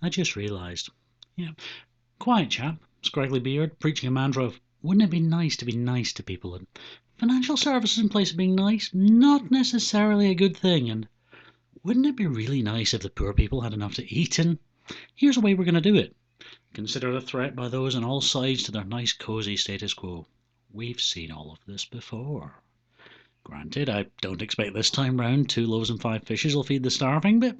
I just realised. Yeah, quiet chap, scraggly beard, preaching a mantra of wouldn't it be nice to be nice to people? And financial services in place of being nice, not necessarily a good thing. And wouldn't it be really nice if the poor people had enough to eat? And here's a way we're going to do it. Considered a threat by those on all sides to their nice cosy status quo. We've seen all of this before. Granted, I don't expect this time round 2 loaves and 5 fishes will feed the starving, but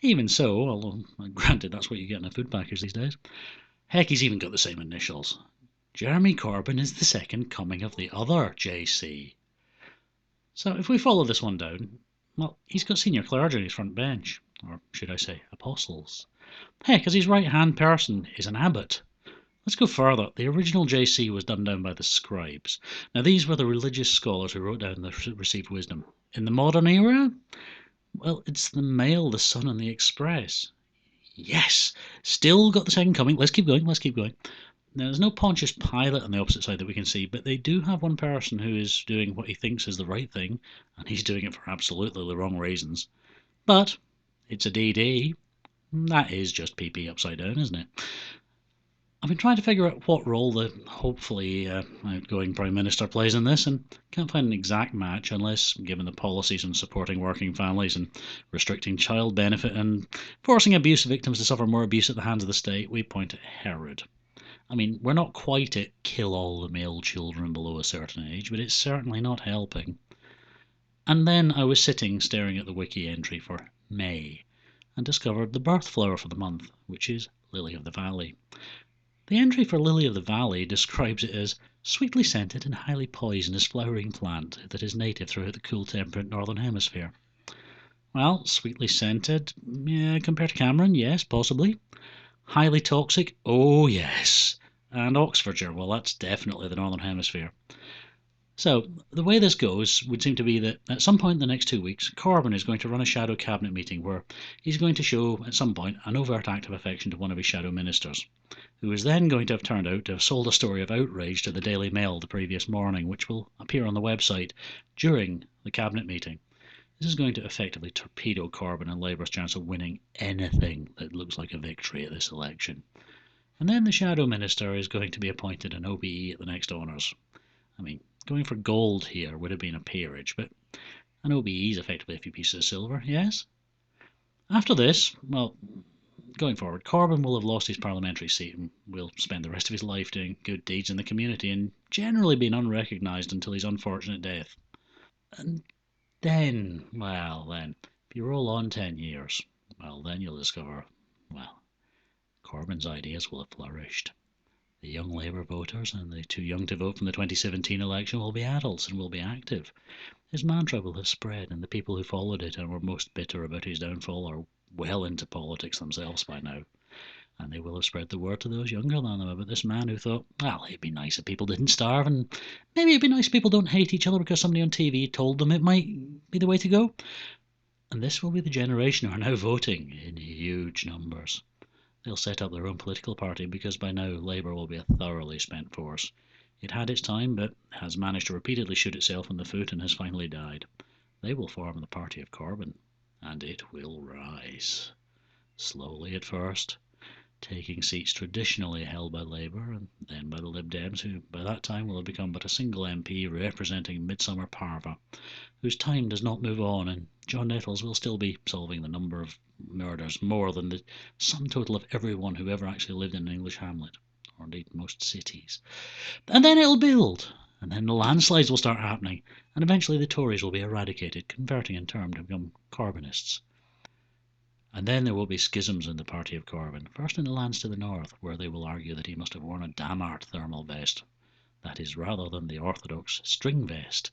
even so, although granted that's what you get in a food package these days. Heck, he's even got the same initials. Jeremy Corbyn is the second coming of the other JC. So if we follow this one down, well, he's got senior clergy on his front bench, or should I say apostles. Heck, as his right-hand person is an abbot. Let's go further. The original JC was dumbed down by the scribes. Now, these were the religious scholars who wrote down the received wisdom. In the modern era, well, it's the Mail, the Sun, and the Express. Yes, still got the second coming. Let's keep going. Let's keep going. Now, there's no Pontius Pilate on the opposite side that we can see, but they do have one person who is doing what he thinks is the right thing, and he's doing it for absolutely the wrong reasons. But it's a DD. That is just PP upside down, isn't it? I've been trying to figure out what role the hopefully outgoing Prime Minister plays in this, and can't find an exact match unless, given the policies on supporting working families and restricting child benefit and forcing abuse victims to suffer more abuse at the hands of the state, we point at Herod. I mean, we're not quite at kill all the male children below a certain age, but it's certainly not helping. And then I was sitting staring at the wiki entry for May and discovered the birth flower for the month, which is Lily of the Valley. The entry for Lily of the Valley describes it as sweetly scented and highly poisonous flowering plant that is native throughout the cool temperate northern hemisphere. Well, sweetly scented, yeah, compared to Cameron, yes, possibly. Highly toxic, oh yes. And Oxfordshire, well, that's definitely the northern hemisphere. So, the way this goes would seem to be that at some point in the next 2 weeks, Corbyn is going to run a shadow cabinet meeting where he's going to show, at some point, an overt act of affection to one of his shadow ministers, who is then going to have turned out to have sold a story of outrage to the Daily Mail the previous morning, which will appear on the website during the cabinet meeting. This is going to effectively torpedo Corbyn and Labour's chance of winning anything that looks like a victory at this election. And then the shadow minister is going to be appointed an OBE at the next honours. I mean, going for gold here would have been a peerage, but an OBE is effectively a few pieces of silver, yes? After this, well, going forward, Corbyn will have lost his parliamentary seat and will spend the rest of his life doing good deeds in the community and generally being unrecognised until his unfortunate death. And then, well, then, if you roll on 10 years, well, then you'll discover, well, Corbyn's ideas will have flourished. The young Labour voters and the too young to vote from the 2017 election will be adults and will be active. His mantra will have spread, and the people who followed it and were most bitter about his downfall are well into politics themselves by now. And they will have spread the word to those younger than them about this man who thought, well, it'd be nice if people didn't starve, and maybe it'd be nice if people don't hate each other because somebody on TV told them it might be the way to go. And this will be the generation who are now voting in huge numbers. They'll set up their own political party because by now Labour will be a thoroughly spent force. It had its time, but has managed to repeatedly shoot itself in the foot and has finally died. They will form the party of Corbyn, and it will rise. Slowly at first, taking seats traditionally held by Labour and then by the Lib Dems, who by that time will have become but a single MP representing Midsummer Parva, whose time does not move on, and John Nettles will still be solving the number of murders more than the sum total of everyone who ever actually lived in an English hamlet, or indeed most cities. And then it'll build, and then the landslides will start happening, and eventually the Tories will be eradicated, converting in turn to become Corbynists. And then there will be schisms in the party of Corbyn, first in the lands to the north, where they will argue that he must have worn a Damart thermal vest, that is, rather than the orthodox string vest,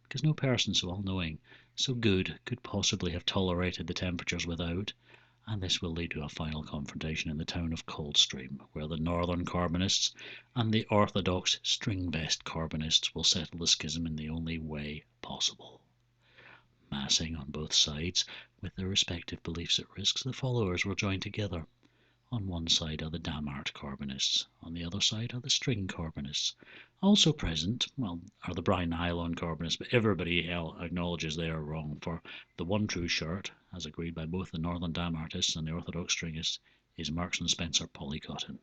because no person so all-knowing, so good, could possibly have tolerated the temperatures without, and this will lead to a final confrontation in the town of Coldstream, where the northern Corbynists and the orthodox string vest Corbynists will settle the schism in the only way possible. Massing on both sides, with their respective beliefs at risk, the followers will join together. On one side are the Damart Corbynists, on the other side are the string Corbynists. Also present, well, are the Brian Nylon Corbynists, but everybody acknowledges they are wrong, for the one true shirt, as agreed by both the Northern Damartists and the Orthodox Stringists, is Marks and Spencer polycotton.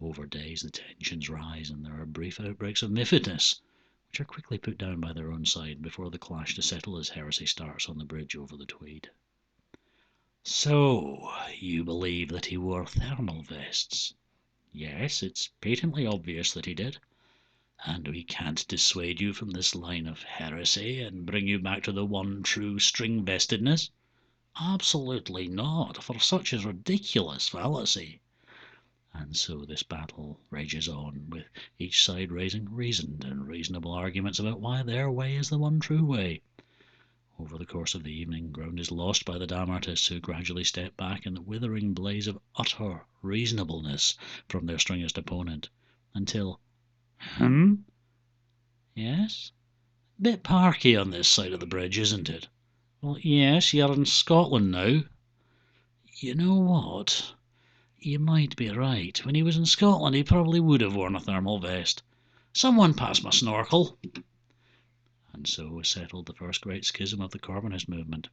Over days the tensions rise and there are brief outbreaks of miffedness, which are quickly put down by their own side before the clash to settle as heresy starts on the bridge over the Tweed. So, you believe that he wore thermal vests? Yes, it's patently obvious that he did. And we can't dissuade you from this line of heresy and bring you back to the one true string-vestedness? Absolutely not, for such is ridiculous fallacy. And so this battle rages on, with each side raising reasoned and reasonable arguments about why their way is the one true way. Over the course of the evening, ground is lost by the damn artists, who gradually step back in the withering blaze of utter reasonableness from their stringest opponent, until, Yes? Bit parky on this side of the bridge, isn't it? Well, yes, you're in Scotland now. You know what? You might be right. When he was in Scotland, he probably would have worn a thermal vest. Someone pass my snorkel. And so was settled the first great schism of the Corbynist movement.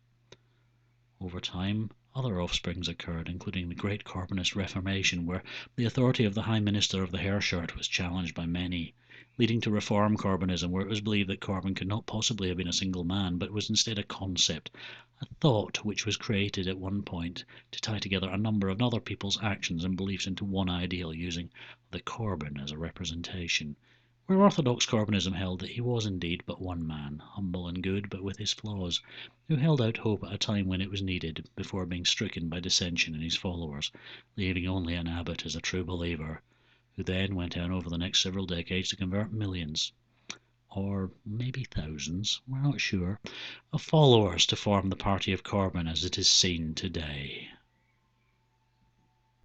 Over time, other offsprings occurred, including the Great Corbynist Reformation, where the authority of the High Minister of the Hair Shirt was challenged by many, leading to Reform Corbynism, where it was believed that Corbyn could not possibly have been a single man, but was instead a concept, a thought which was created at one point to tie together a number of other people's actions and beliefs into one ideal, using the Corbyn as a representation, where orthodox Corbynism held that he was indeed but one man, humble and good, but with his flaws, who held out hope at a time when it was needed, before being stricken by dissension in his followers, leaving only an abbot as a true believer, who then went on over the next several decades to convert millions, or maybe thousands, we're not sure, of followers to form the party of Corbyn as it is seen today.